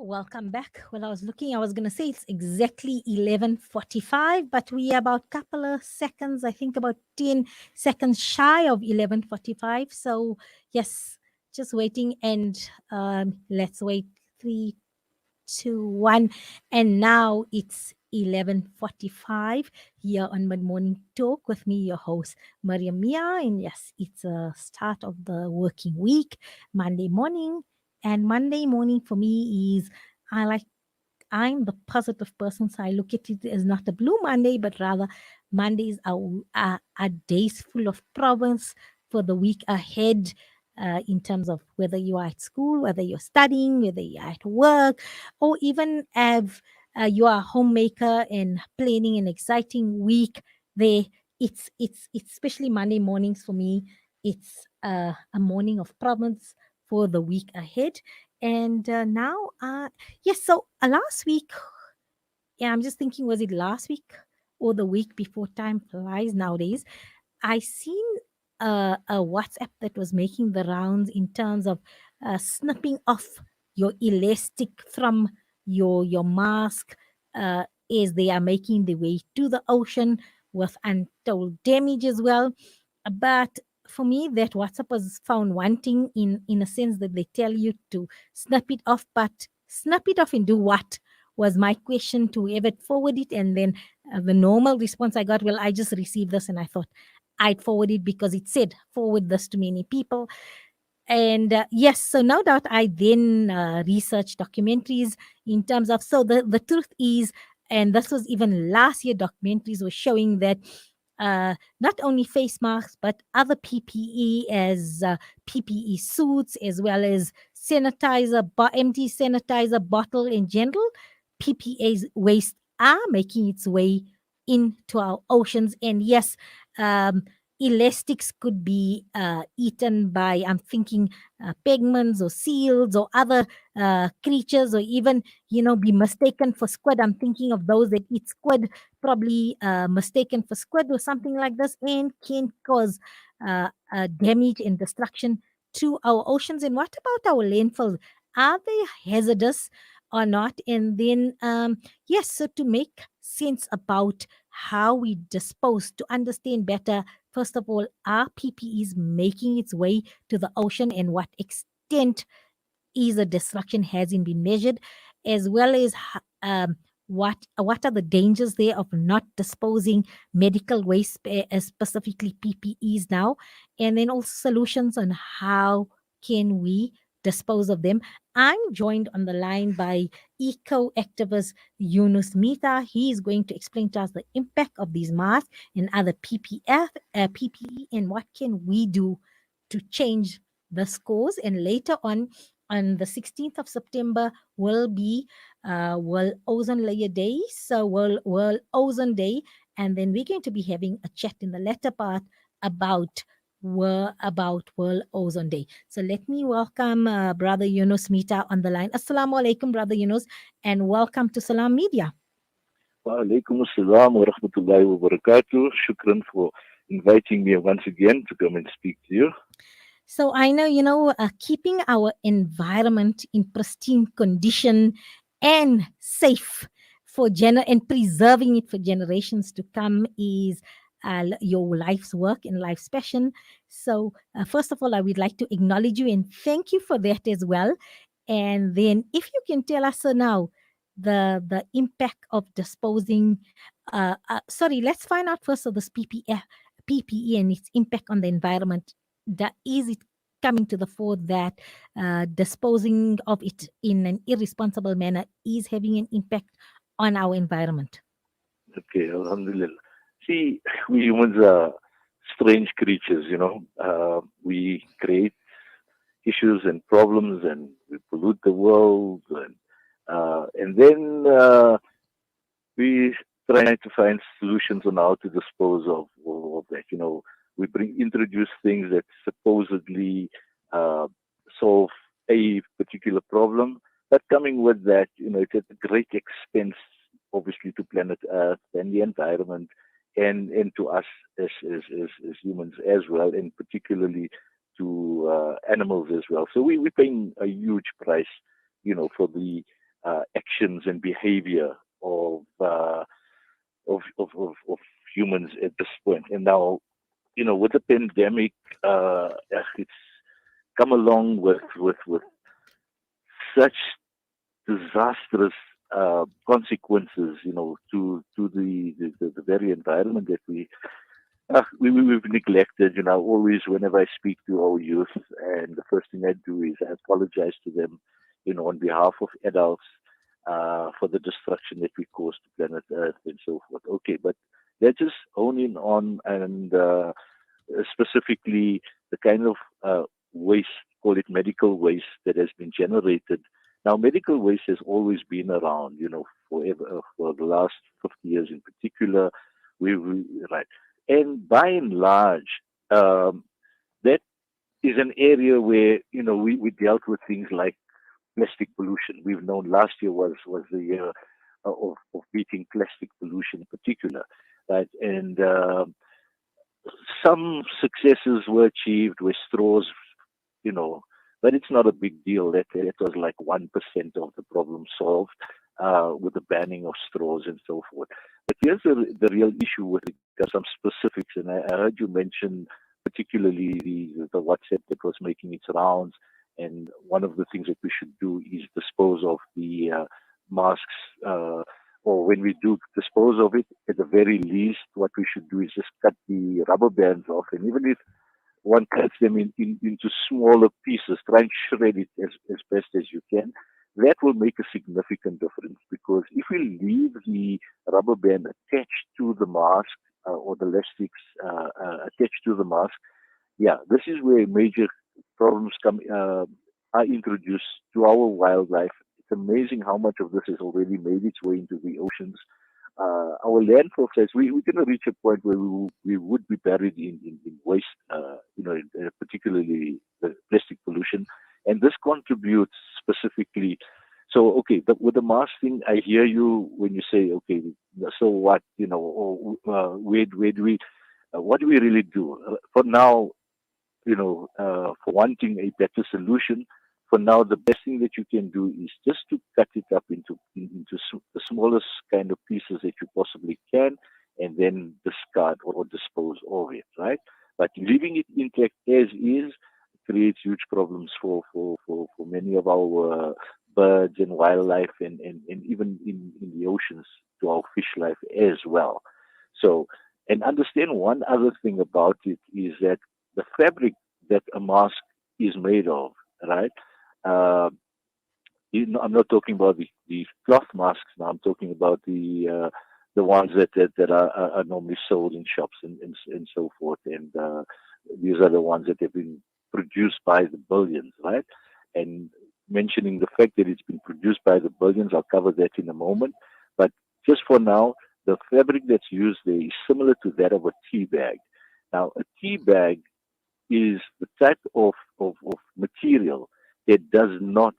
Welcome back. Well, I was looking, I was going to say it's exactly 11:45, but we are about couple of seconds, I think about 10 seconds shy of 11:45. So, yes, just waiting and let's wait. 3, 2, 1, and now it's 11:45 here on Mid Morning Talk with me, your host, Maria Mia. And yes, it's a start of the working week, Monday morning. And Monday morning for me is I like I'm the positive person, so I look at it as not a blue Monday, but rather Mondays are days full of promise for the week ahead. In terms of whether you are at school, whether you're studying, whether you're at work, or even if you are a homemaker and planning an exciting week, there it's especially Monday mornings for me. It's a morning of promise for the week ahead, and now yes, so last week, yeah, I'm just thinking, was it last week or the week before? Time flies nowadays. I seen a WhatsApp that was making the rounds in terms of snipping off your elastic from your mask as they are making the way to the ocean with untold damage as well. But for me, that WhatsApp was found wanting in a sense that they tell you to snap it off, but snap it off and do what? Was my question to whoever forward it, and then the normal response I got, well, I just received this and I thought I'd forward it because it said forward this to many people. And yes, so no doubt I then researched documentaries in terms of, so the truth is, and this was even last year, documentaries were showing that not only face masks, but other PPE as PPE suits, as well as sanitizer, empty sanitizer bottle in general, PPE waste are making its way into our oceans. And yes, um, elastics could be eaten by, I'm thinking, pigments or seals or other creatures, or even, be mistaken for squid. I'm thinking of those that eat squid, probably mistaken for squid or something like this, and can cause damage and destruction to our oceans. And what about our landfills? Are they hazardous or not? And then, yes, so to make sense about how we dispose, to understand better, first of all, are PPEs making its way to the ocean, and what extent is the destruction hasn't been measured, as well as what are the dangers there of not disposing medical waste, specifically PPEs now, and then also solutions on how can we dispose of them. I'm joined on the line by eco activist Yoonus Mitha. He is going to explain to us the impact of these masks and other PPE, and what can we do to change the scores. And later on the 16th of September will be World Ozone Layer Day, so World Ozone Day, and then we're going to be having a chat in the latter part about World Ozone Day. So let me welcome Brother Yoonus Mitha on the line. Assalamu alaikum, Brother Yoonus, and welcome to Salam Media. Wa alaikum assalam wa rahmatullahi wa barakatuh. Shukran for inviting me once again to come and speak to you. So I know, keeping our environment in pristine condition and safe and preserving it for generations to come is your life's work and life's passion. So first of all, I would like to acknowledge you and thank you for that as well. And then, if you can tell us now the impact of disposing. Sorry, let's find out first of this PPE and its impact on the environment. Is it coming to the fore that disposing of it in an irresponsible manner is having an impact on our environment? Okay, alhamdulillah. See, we humans are strange creatures, you know. We create issues and problems and we pollute the world and then we try to find solutions on how to dispose of all of that. You know, we introduce things that supposedly uh, solve a particular problem, but coming with that, you know, it's at a great expense, obviously, to planet Earth and the environment, and to us as humans as well, and particularly to animals as well. So we're paying a huge price, you know, for the actions and behavior of humans at this point. And now, with the pandemic, it's come along with such disastrous consequences, to the very environment that we've neglected. Always whenever I speak to our youth, and the first thing I do is I apologize to them, on behalf of adults, for the destruction that we caused to planet Earth and so forth. Okay, but they're just honing on and specifically the kind of waste, call it medical waste, that has been generated. Now, medical waste has always been around, forever, for the last 50 years in particular. Right. And by and large, that is an area where, we dealt with things like plastic pollution. We've known last year was the year of beating plastic pollution in particular, right? And some successes were achieved with straws, you know, but it's not a big deal. That was like 1% of the problem solved with the banning of straws and so forth. But here's the real issue with some specifics, and I heard you mention particularly the WhatsApp that was making its rounds, and one of the things that we should do is dispose of the masks, or when we do dispose of it, at the very least, what we should do is just cut the rubber bands off, and even if one cuts them into smaller pieces, try and shred it as best as you can. That will make a significant difference, because if we leave the rubber band attached to the mask, or the elastics attached to the mask, yeah, this is where major problems are introduced to our wildlife. It's amazing how much of this has already made its way into the oceans. Our landfill sites, we're going to reach a point where we would be buried in waste, particularly the plastic pollution. And this contributes specifically. So, okay, with the mask thing, I hear you when you say, okay, so what, where do we, what do we really do? For now, for wanting a better solution, for now, the best thing that you can do is just to cut it up into the smallest kind of pieces that you possibly can, and then discard or dispose of it, right? But leaving it intact as is creates huge problems for many of our birds and wildlife, and even in the oceans, to our fish life as well. So, and understand one other thing about it is that the fabric that a mask is made of, right? Uh, I'm not talking about the cloth masks now. I'm talking about the ones that are normally sold in shops and so forth. And these are the ones that have been produced by the billions, right? And mentioning the fact that it's been produced by the billions, I'll cover that in a moment. But just for now, the fabric that's used there is similar to that of a tea bag. Now, a tea bag is the type of material that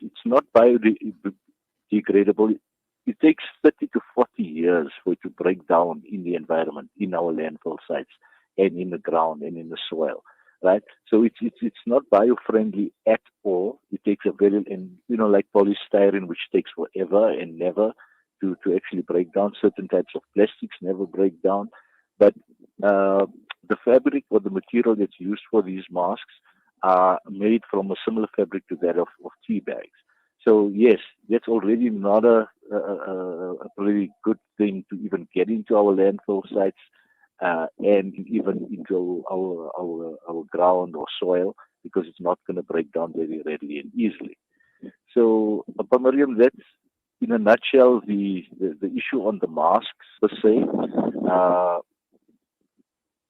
it's not biodegradable. It takes 30 to 40 years for it to break down in the environment, in our landfill sites, and in the ground and in the soil, right? So it's not bio-friendly at all. It takes a very, and like polystyrene, which takes forever and never to actually break down. Certain types of plastics never break down. But the fabric or the material that's used for these masks are made from a similar fabric to that of tea bags. So yes, that's already not a really good thing to even get into our landfill sites, and even into our ground or soil, because it's not going to break down very readily and easily. So, Mariam, that's in a nutshell the issue on the masks per se. Uh,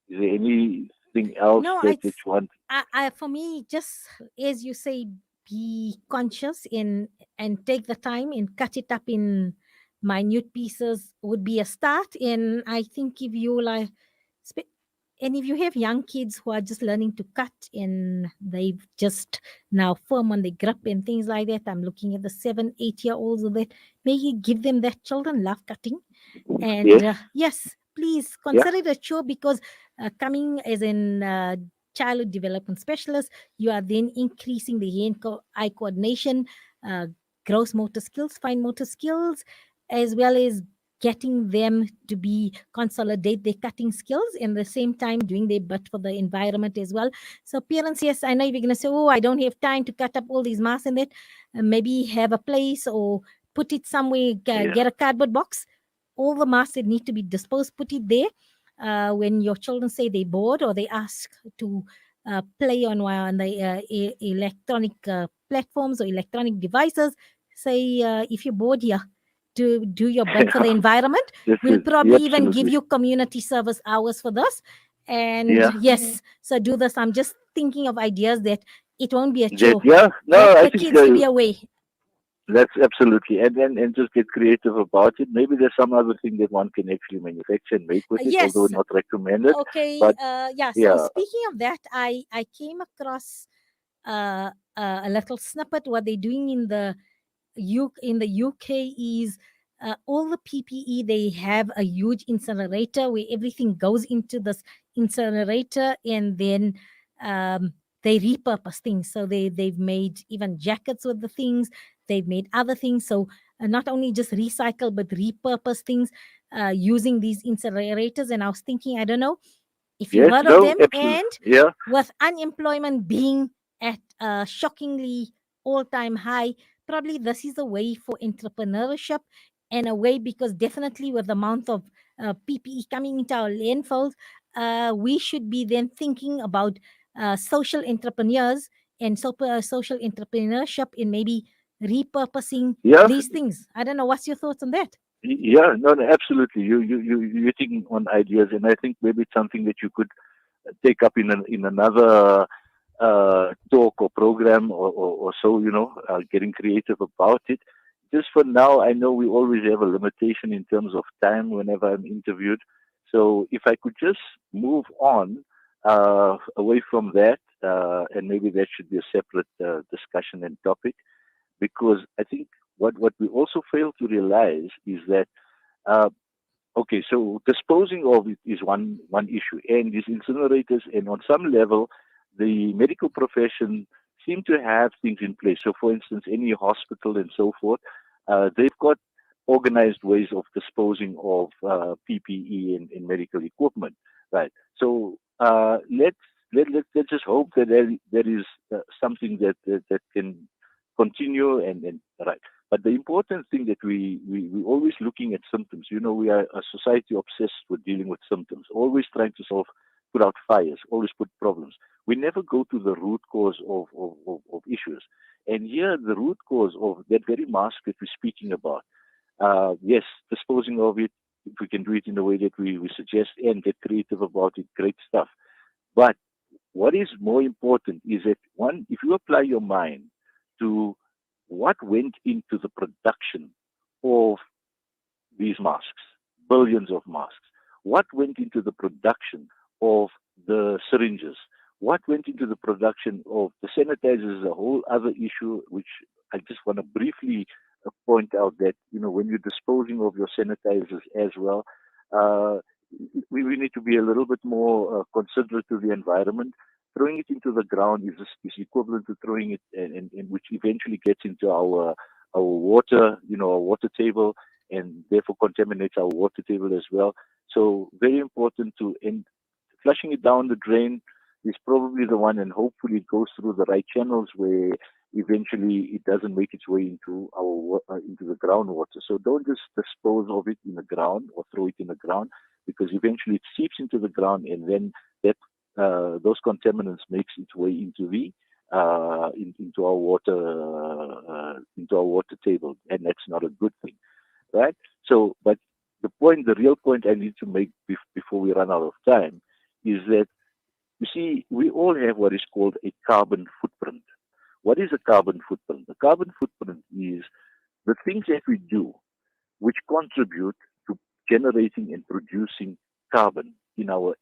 is there anything else No, that you want? for me, just as you say, be conscious in and take the time and cut it up in minute pieces would be a start. And I think if you like, and if you have young kids who are just learning to cut and they've just now firm on the grip and things like that, I'm looking at the 7, 8 year olds of that. Maybe give them that. Children love cutting, and Yes, yes, please yeah, consider it a chore, because coming as an childhood development specialist, you are then increasing the hand eye coordination, uh, gross motor skills, fine motor skills, as well as getting them to be consolidate their cutting skills and at the same time doing their bit for the environment as well. So parents, yes, I know you're going to say, oh, I don't have time to cut up all these masks and that. Maybe have a place or put it somewhere, Yeah. get a cardboard box. All the masks that need to be disposed, put it there. When your children say they're bored or they ask to play on the electronic platforms or electronic devices, say, if you're bored here, to do your bit for the environment. This We'll is, probably yeah, even give absolutely. you community service hours for this. And Yeah. yes, so do this. I'm just thinking of ideas that it won't be a That, chore. yeah, no, Get I the think kids to be away. that's absolutely, and just get creative about it. Maybe there's some other thing that one can actually manufacture and make with it, although Yes. not recommended. Okay. But Yeah. So yeah, speaking of that, I came across a little snippet what they're doing in the in the UK is all the PPE, they have a huge incinerator where everything goes into this incinerator, and then they repurpose things. So they've made even jackets with the things. They've made other things. So not only just recycle but repurpose things using these incinerators. And I was thinking, I don't know if you yes, heard of no, them, absolutely, and yeah, with unemployment being at a shockingly all-time high, probably this is a way for entrepreneurship and a way, because definitely with the amount of PPE coming into our landfills, we should be then thinking about social entrepreneurs and social entrepreneurship in maybe repurposing yeah, these things. I don't know. What's your thoughts on that? yeah, no, no, absolutely. You're thinking on ideas, and I think maybe it's something that you could take up in another talk or program or so, getting creative about it. Just for now, I know we always have a limitation in terms of time whenever I'm interviewed. So if I could just move on away from that, and maybe that should be a separate discussion and topic, because I think what we also fail to realize is that uh, okay, so disposing of it is one issue, and these incinerators, and on some level, the medical profession seem to have things in place. So, for instance, any hospital and so forth, they've got organized ways of disposing of PPE and medical equipment, right? So, let's just hope that there is something that can continue and right. But the important thing that we always looking at symptoms. We are a society obsessed with dealing with symptoms, always trying to put out fires, always put problems. We never go to the root cause of issues. And here, the root cause of that very mask that we're speaking about, yes, disposing of it, if we can do it in the way that we suggest and get creative about it, great stuff. But what is more important is that, one, if you apply your mind to what went into the production of these masks, billions of masks, what went into the production of the syringes, what went into the production of the sanitizers is a whole other issue, which I just want to briefly point out that, when you're disposing of your sanitizers as well, uh, we need to be a little bit more considerate to the environment. Throwing it into the ground is equivalent to throwing it, and which eventually gets into our water, our water table, and therefore contaminates our water table as well. So very important to end. Flushing it down the drain is probably the one, and hopefully it goes through the right channels where eventually it doesn't make its way into into the groundwater. So don't just dispose of it in the ground or throw it in the ground, because eventually it seeps into the ground, and then that those contaminants makes its way into into our water table, and that's not a good thing, right? So, but the real point I need to make before we run out of time is that, you see, we all have what is called a carbon footprint. What is a carbon footprint? The carbon footprint is the things that we do which contribute to generating and producing carbon in our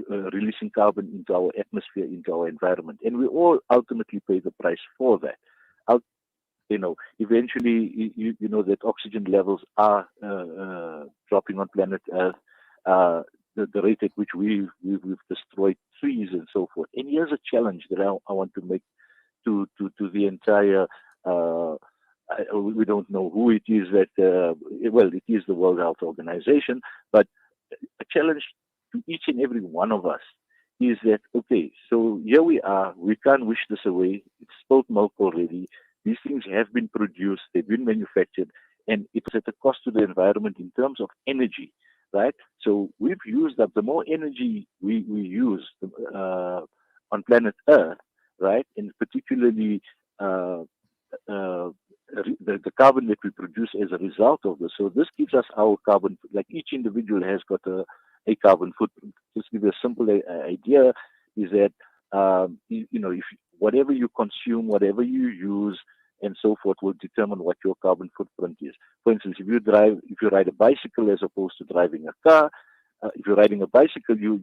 releasing carbon into our atmosphere, into our environment, and we all ultimately pay the price for that. Eventually, you know that oxygen levels are dropping on planet Earth. The rate at which we've destroyed trees and so forth. And here's a challenge that I want to make to the entire uh, we don't know who it is that, well, it is the World Health Organization, but a challenge to each and every one of us is that, okay, so here we are, we can't wish this away. It's spilled milk already. These things have been produced, they've been manufactured, and it was at a cost to the environment in terms of energy, right? So we've used up the more energy we use on planet Earth, right, and particularly uh, uh, the carbon that we produce as a result of this. So this gives us our carbon, like each individual has got a carbon footprint. Just to give you a simple idea is that, if whatever you consume, whatever you use, and so forth will determine what your carbon footprint is. For instance, if you ride a bicycle as opposed to driving a car, if you're riding a bicycle, your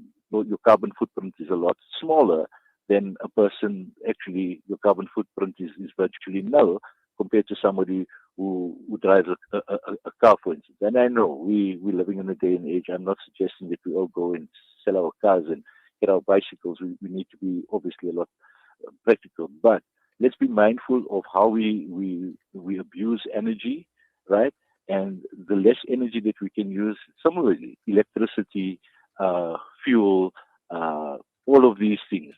carbon footprint is a lot smaller than a person. Actually, your carbon footprint is virtually null compared to somebody who drives a car, for instance. And I know we're living in a day and age. I'm not suggesting that we all go and sell our cars and get our bicycles. We need to be obviously a lot practical, but let's be mindful of how we abuse energy, right? And the less energy that we can use, some of it, electricity, fuel, all of these things,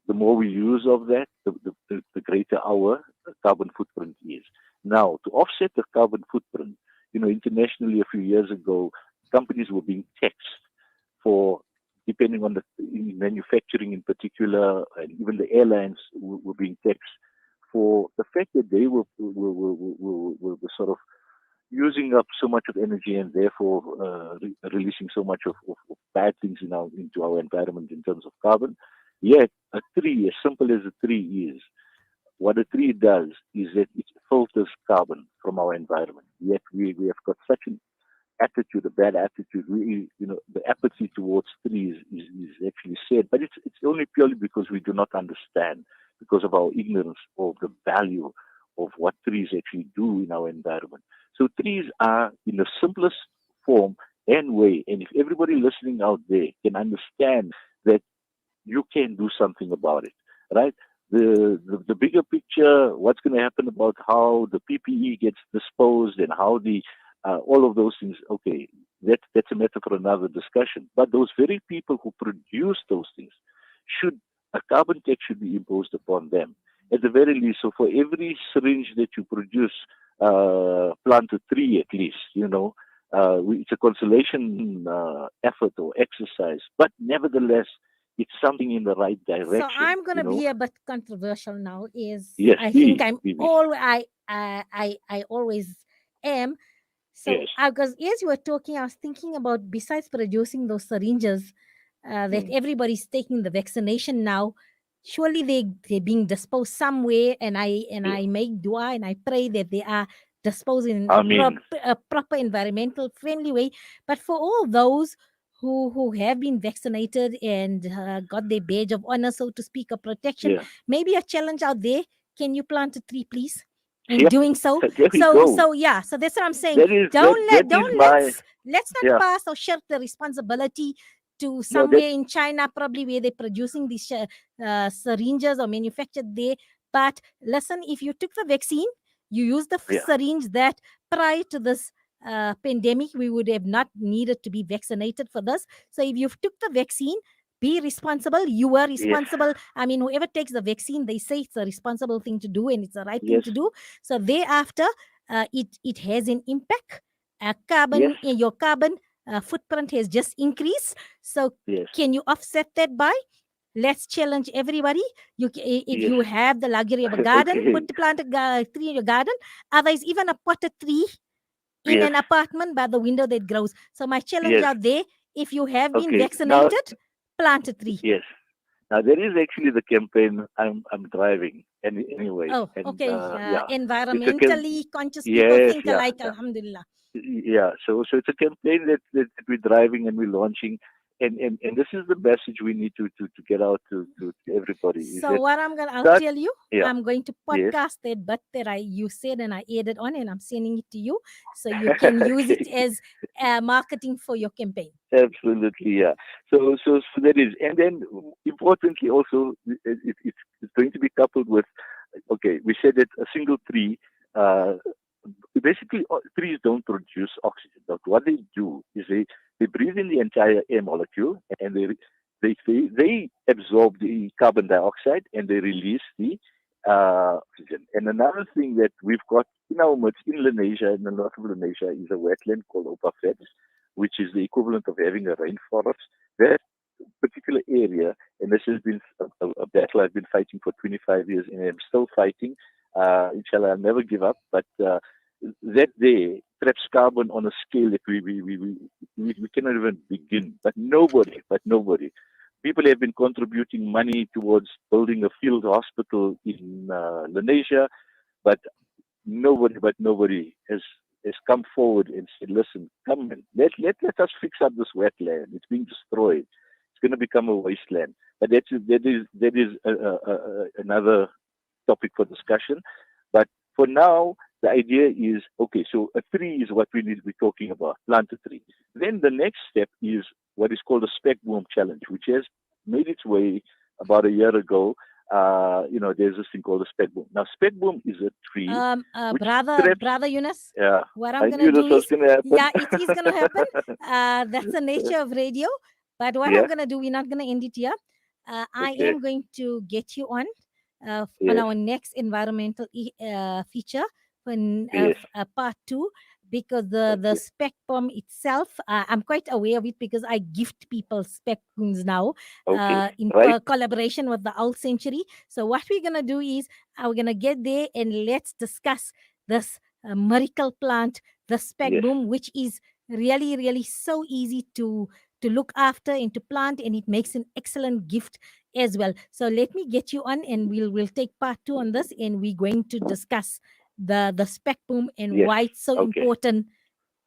the more we use of that, the greater our carbon footprint is. Now, to offset the carbon footprint, internationally a few years ago, companies were being taxed for, depending on the in manufacturing in particular, and even the airlines were being taxed for the fact that they were sort of using up so much of energy and therefore releasing so much of bad things into our environment in terms of carbon. Yet a tree, as simple as a tree is, what a tree does is that it filters carbon from our environment. Yet we have got such an attitude, a bad attitude. The apathy towards trees is actually sad, but it's only purely because we do not understand, because of our ignorance of the value of what trees actually do in our environment. So trees are in the simplest form and way, and if everybody listening out there can understand that you can do something about it, right? The bigger picture, what's going to happen about how the PPE gets disposed and how the all of those things, okay, that's a matter for another discussion. But those very people who produce those things, a carbon tax should be imposed upon them at the very least. So for every syringe that you produce, plant a tree at least. It's a consolation effort or exercise, but nevertheless, it's something in the right So direction. I'm gonna be a bit controversial now. Is Yes, I think be, I'm be, be. all I always am. So Yes. because as you were talking, I was thinking about, besides producing those syringes, that Mm. everybody's taking the vaccination now. Surely they're being disposed somewhere, and Yeah. I make dua and I pray that they are disposed in I mean, a proper environmental friendly way. But for all those who have been vaccinated and got their badge of honor, so to speak, of protection, yeah. maybe a challenge out there: can you plant a tree, please? In Yep. doing so, There we go. yeah, so that's what I'm saying. That is that is my, Let's not yeah. pass or shirk the responsibility to No, that, somewhere in China, probably where they're producing these syringes or manufactured there. But listen, if you took the vaccine, you use the yeah. syringe that prior to this pandemic, we would have not needed to be vaccinated for this. So if you took the vaccine, be responsible. You were Yes. responsible. I mean, whoever takes the vaccine, they say it's a responsible thing to do and it's the right thing Yes. to do. So thereafter, it has an impact. Yes. Your carbon footprint has just increased. So Yes. can you offset that by? Let's challenge everybody. If Yes. you have the luxury of a garden, Okay. plant a tree in your garden. Otherwise, even a potted tree in Yes. an apartment by the window that grows. So my challenge Yes. out there: if you have been Okay. Now, vaccinated, plant a tree. yes. Now there is actually the campaign I'm driving anyway, Oh, and okay. yeah, it's a Environmentally conscious people yes, think yeah, alike. yeah. Alhamdulillah. Yeah, so it's a campaign that we're driving and we're launching, and this is the message we need to get out to everybody is So that what I'll start. tell you, Yeah. I'm going to Yes. podcast that but that you said and I added on, and I'm sending it to you so you can use it Okay. as marketing for your campaign. Absolutely. Yeah. So that is, and then importantly also, it's going to be coupled with, okay, we said that a single tree Uh, Basically, trees don't produce oxygen. But what they do is they breathe in the entire air molecule, and they absorb the carbon dioxide, and they release the oxygen. And another thing that we've got in our midst in Lenasia, in the north of Lenasia, is a wetland called Opafets, which is the equivalent of having a rainforest. That particular area, and this has been a battle I've been fighting for 25 years, and I'm still fighting. Inshallah, I'll never give up. But that day traps carbon on a scale that we cannot even begin. But nobody. People have been contributing money towards building a field hospital in Lenasia, but nobody has come forward and said, listen, come and let us fix up this wetland. It's being destroyed. It's going to become a wasteland. But that is another topic for discussion. But for now, the idea is okay. So a tree is what we need to be talking about. Plant a tree. Then the next step is what is called a spec boom challenge, which has made its way about a year ago. There's this thing called a spec boom. Now, spec boom is a tree which traps. Brother Yoonus, Yeah, what I'm I gonna knew do this was is, going to happen. yeah, it is gonna happen. That's the nature of radio. But what I'm Yeah. gonna do, we're not gonna end it here. I Okay. am going to get you on Yes. our next environmental feature for Yes. part two, because the Okay. spec bomb itself, I'm quite aware of it because I gift people spec bombs now, Okay. in Right. collaboration with the Old Century. So what we're gonna do is we're gonna get there and let's discuss this miracle plant, the spec Yes. boom, which is really really so easy to look after and to plant, and it makes an excellent gift as well. So let me get you on, and we'll take part two on this, and we're going to discuss the spec boom and Yes. why it's so Okay. important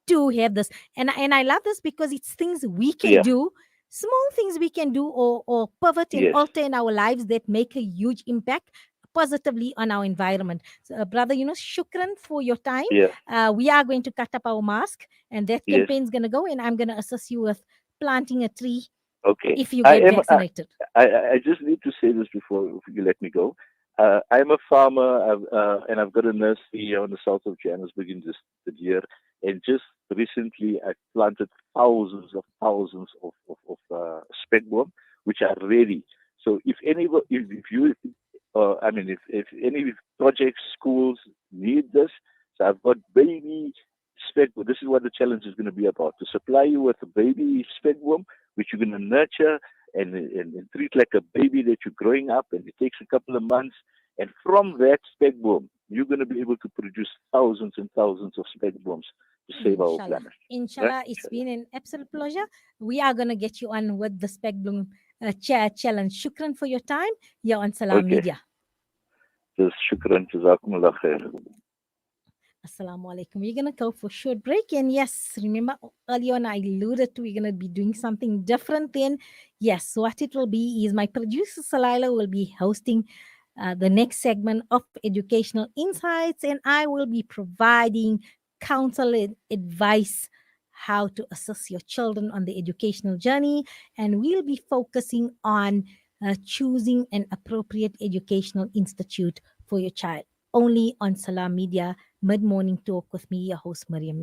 to have this. And I love this because it's things we can Yeah. do, small things we can do, or pivot and Yes. alter in our lives that make a huge impact positively on our environment. So, brother, shukran for your time. Yeah. We are going to cut up our mask, and that Yes. campaign's going to go, and I'm going to assist you with planting a tree Okay. if you I get am. vaccinated. I just need to say this before you let me go. I'm a farmer, and I've got a nursery on the south of Johannesburg in this year. And just recently, I planted thousands of speckworm, which are ready. So if you, if any projects, schools need this, so I've got baby speckworm. This is what the challenge is going to be about: to supply you with a baby speckworm, which you're going to nurture and treat like a baby that you're growing up, and it takes a couple of months. And from that speckworm, you're going to be able to produce thousands and thousands of speckworms to save our Inshallah. planet. Right? Inshallah, it's Inshallah. been an absolute pleasure. We are going to get you on with the Spec Bloom challenge. Shukran for your time. You're on Salam Okay. Media. Just shukran, jazakumullah khair. Assalamu alaikum. We're going to go for a short break. And yes, remember earlier on I alluded to we're going to be doing something different then. Yes, what it will be is my producer Salila will be hosting the next segment of educational insights, and I will be providing counsel and advice how to assist your children on the educational journey. And we'll be focusing on choosing an appropriate educational institute for your child. Only on Salam Media, Mid Morning Talk with me, your host, Mariam Mia.